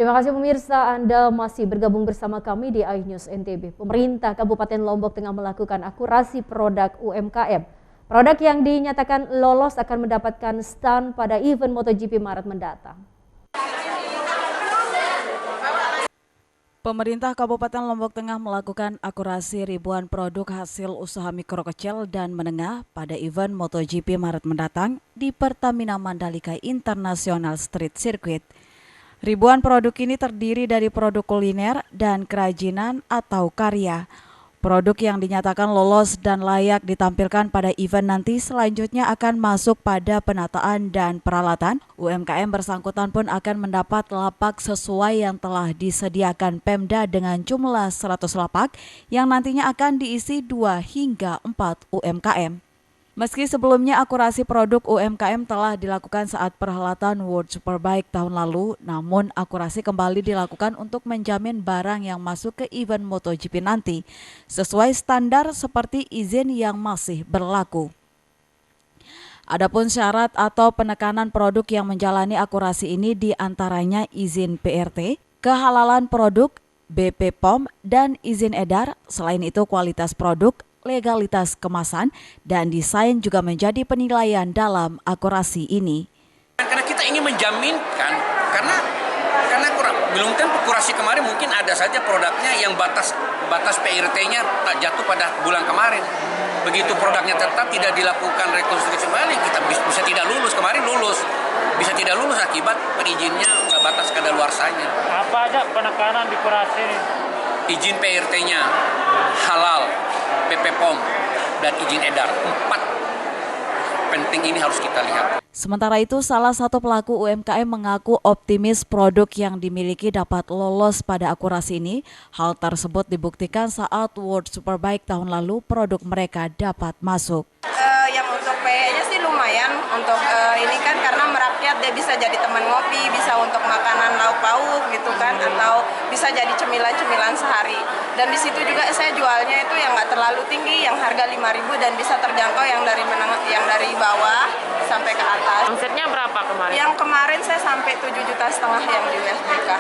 Terima kasih pemirsa, Anda masih bergabung bersama kami di iNews NTB. Pemerintah Kabupaten Lombok tengah melakukan akurasi produk UMKM. Produk yang dinyatakan lolos akan mendapatkan stand pada event MotoGP Maret mendatang. Pemerintah Kabupaten Lombok Tengah melakukan akurasi ribuan produk hasil usaha mikro kecil dan menengah pada event MotoGP Maret mendatang di Pertamina Mandalika International Street Circuit. Ribuan produk ini terdiri dari produk kuliner dan kerajinan atau karya. Produk yang dinyatakan lolos dan layak ditampilkan pada event nanti selanjutnya akan masuk pada penataan dan peralatan. UMKM bersangkutan pun akan mendapat lapak sesuai yang telah disediakan Pemda dengan jumlah 100 lapak yang nantinya akan diisi 2 hingga 4 UMKM. Meski sebelumnya akurasi produk UMKM telah dilakukan saat perhelatan World Superbike tahun lalu, namun akurasi kembali dilakukan untuk menjamin barang yang masuk ke event MotoGP nanti sesuai standar seperti izin yang masih berlaku. Adapun syarat atau penekanan produk yang menjalani akurasi ini diantaranya izin PRT, kehalalan produk, BP POM, dan izin edar. Selain itu kualitas produk, legalitas kemasan, dan desain juga menjadi penilaian dalam akurasi ini. Karena kita ingin menjaminkan, karena belum tentu akurasi kemarin mungkin ada saja produknya yang batas PRT-nya tak jatuh pada bulan kemarin. Begitu produknya tetap tidak dilakukan rekonstruksi kembali, kita bisa tidak lulus. Kemarin lulus, bisa tidak lulus akibat perizinnya udah batas kadaluarsanya. Apa aja penekanan di kurasi ini? Izin PRT-nya halal, BP POM, dan izin edar. 4 penting ini harus kita lihat. Sementara itu, salah satu pelaku UMKM mengaku optimis produk yang dimiliki dapat lolos pada akurasi ini. Hal tersebut dibuktikan saat World Superbike tahun lalu produk mereka dapat masuk. Yang untuk PE-nya sih lumayan untuk ini kan karena merakyat, dia bisa jadi teman ngopi, bisa untuk makanan lauk pauk gitu kan, atau bisa jadi cemilan-cemilan sehari. Dan di situ juga saya jualnya itu yang nggak terlalu tinggi, yang harga 5.000 dan bisa terjangkau yang dari bawah sampai ke atas. Omsetnya berapa kemarin? Yang kemarin saya sampai 7,5 juta yang di USBK.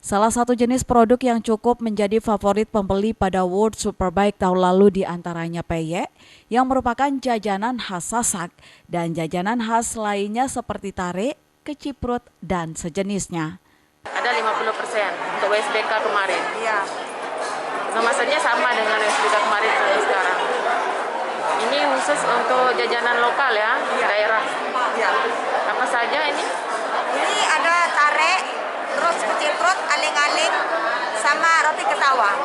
Salah satu jenis produk yang cukup menjadi favorit pembeli pada World Superbike tahun lalu diantaranya peyek, yang merupakan jajanan khas Sasak, dan jajanan khas lainnya seperti tare, keciprut, dan sejenisnya. Ada 50% untuk USBK kemarin. Iya. Kemasannya sama dengan USBK kemarin sampai sekarang. Ini khusus untuk jajanan lokal ya, daerah. Iya. Apa saja ini? Ini ada tare, terus keciprut, aling-aling, sama roti ketawang.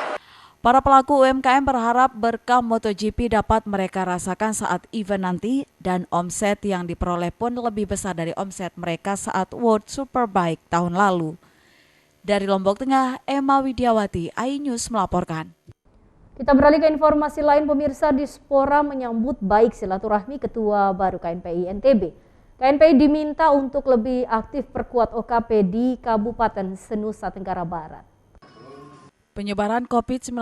Para pelaku UMKM berharap berkah MotoGP dapat mereka rasakan saat event nanti dan omset yang diperoleh pun lebih besar dari omset mereka saat World Superbike tahun lalu. Dari Lombok Tengah, Emma Widiawati, iNews melaporkan. Kita beralih ke informasi lain, pemirsa. Dispora menyambut baik silaturahmi Ketua baru KNPI NTB. KNPI diminta untuk lebih aktif perkuat OKP di Kabupaten Nusa Tenggara Barat. Penyebaran COVID-19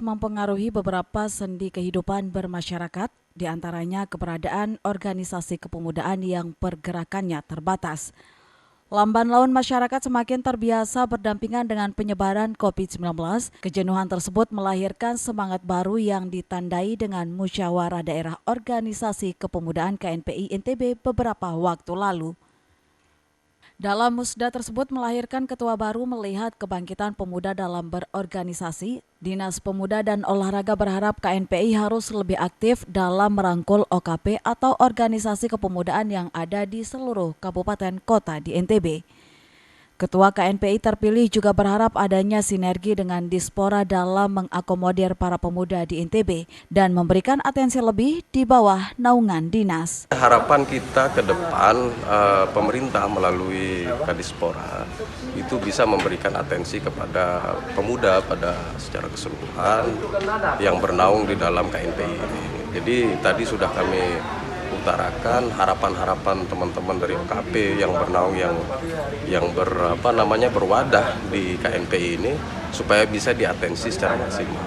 mempengaruhi beberapa sendi kehidupan bermasyarakat, diantaranya keberadaan organisasi kepemudaan yang pergerakannya terbatas. Lamban laun masyarakat semakin terbiasa berdampingan dengan penyebaran COVID-19. Kejenuhan tersebut melahirkan semangat baru yang ditandai dengan musyawarah daerah organisasi kepemudaan KNPI NTB beberapa waktu lalu. Dalam musda tersebut melahirkan ketua baru melihat kebangkitan pemuda dalam berorganisasi. Dinas Pemuda dan Olahraga berharap KNPI harus lebih aktif dalam merangkul OKP atau organisasi kepemudaan yang ada di seluruh kabupaten kota di NTB. Ketua KNPI terpilih juga berharap adanya sinergi dengan Dispora dalam mengakomodir para pemuda di NTB dan memberikan atensi lebih di bawah naungan dinas. Harapan kita ke depan pemerintah melalui Kadispora itu bisa memberikan atensi kepada pemuda pada secara keseluruhan yang bernaung di dalam KNPI ini. Jadi tadi sudah kami utarakan harapan-harapan teman-teman dari OKP yang bernaung berwadah di KNPI ini supaya bisa diatensi secara maksimal.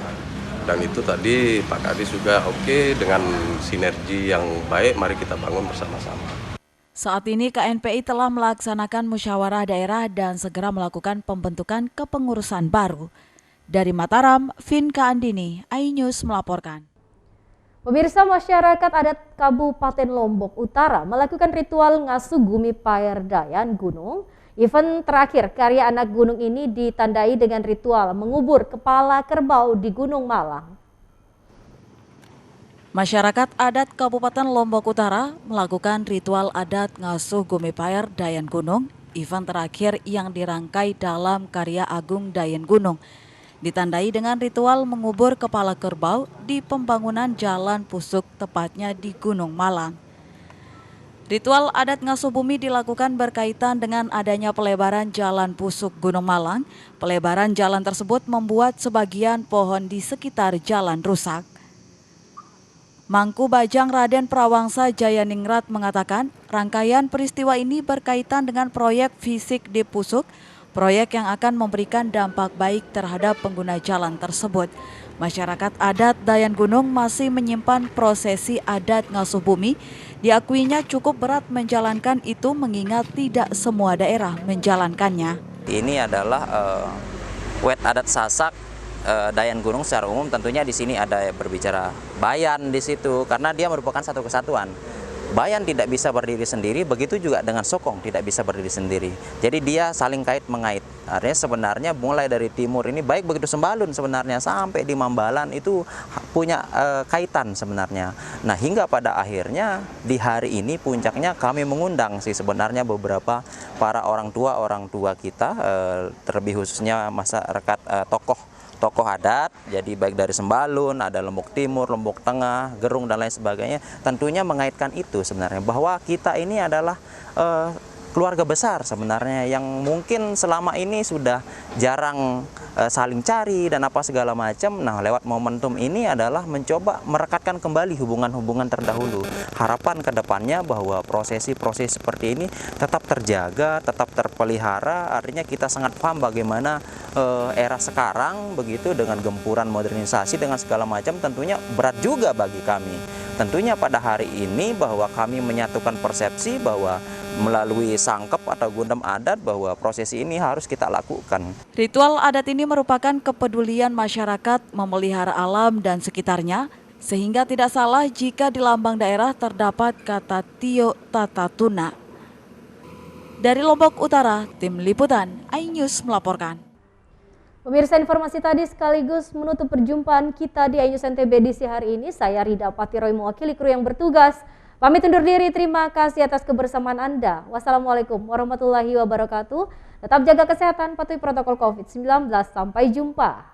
Dan itu tadi Pak Kadis juga oke, dengan sinergi yang baik mari kita bangun bersama-sama. Saat ini KNPI telah melaksanakan musyawarah daerah dan segera melakukan pembentukan kepengurusan baru. Dari Mataram, Vinka Andini, iNews melaporkan. Pemirsa, masyarakat adat Kabupaten Lombok Utara melakukan ritual ngasuh gumi paerdayan gunung. Event terakhir karya anak gunung ini ditandai dengan ritual mengubur kepala kerbau di Gunung Malang. Masyarakat adat Kabupaten Lombok Utara melakukan ritual adat ngasuh gumi paerdayan gunung. Event terakhir yang dirangkai dalam karya Agung Dayan Gunung ditandai dengan ritual mengubur kepala kerbau di pembangunan Jalan Pusuk, tepatnya di Gunung Malang. Ritual adat ngasuh bumi dilakukan berkaitan dengan adanya pelebaran Jalan Pusuk Gunung Malang. Pelebaran jalan tersebut membuat sebagian pohon di sekitar jalan rusak. Mangku Bajang Raden Prawangsa Jayaningrat mengatakan rangkaian peristiwa ini berkaitan dengan proyek fisik di Pusuk, proyek yang akan memberikan dampak baik terhadap pengguna jalan tersebut. Masyarakat adat Dayan Gunung masih menyimpan prosesi adat ngasuh bumi. Diakuinya cukup berat menjalankan itu mengingat tidak semua daerah menjalankannya. Ini adalah wet adat Sasak Dayan Gunung secara umum. Tentunya di sini ada berbicara Bayan di situ karena dia merupakan satu kesatuan. Bayan tidak bisa berdiri sendiri, begitu juga dengan Sokong tidak bisa berdiri sendiri. Jadi dia saling kait mengait. Artinya sebenarnya mulai dari timur ini baik begitu Sembalun sebenarnya sampai di Mambalan itu punya kaitan sebenarnya. Nah hingga pada akhirnya di hari ini puncaknya kami mengundang sih sebenarnya beberapa para orang tua kita, terlebih khususnya masyarakat tokoh adat, jadi baik dari Sembalun, ada Lombok Timur, Lombok Tengah, Gerung dan lain sebagainya, tentunya mengaitkan itu sebenarnya bahwa kita ini adalah keluarga besar sebenarnya yang mungkin selama ini sudah jarang saling cari dan apa segala macam. Nah, lewat momentum ini adalah mencoba merekatkan kembali hubungan-hubungan terdahulu. Harapan ke depannya bahwa prosesi-prosesi seperti ini tetap terjaga, tetap terpelihara. Artinya kita sangat paham bagaimana era sekarang begitu dengan gempuran modernisasi dengan segala macam tentunya berat juga bagi kami. Tentunya pada hari ini bahwa kami menyatukan persepsi bahwa melalui sangkep atau gundam adat bahwa prosesi ini harus kita lakukan. Ritual adat ini merupakan kepedulian masyarakat memelihara alam dan sekitarnya, sehingga tidak salah jika di lambang daerah terdapat kata Tio Tata Tuna. Dari Lombok Utara, Tim Liputan iNews melaporkan. Pemirsa, informasi tadi sekaligus menutup perjumpaan kita di iNews NTB edisi hari ini. Saya Rida Patiroy mewakili kru yang bertugas. Pamit undur diri, terima kasih atas kebersamaan Anda. Wassalamualaikum warahmatullahi wabarakatuh. Tetap jaga kesehatan, patuhi protokol COVID-19. Sampai jumpa.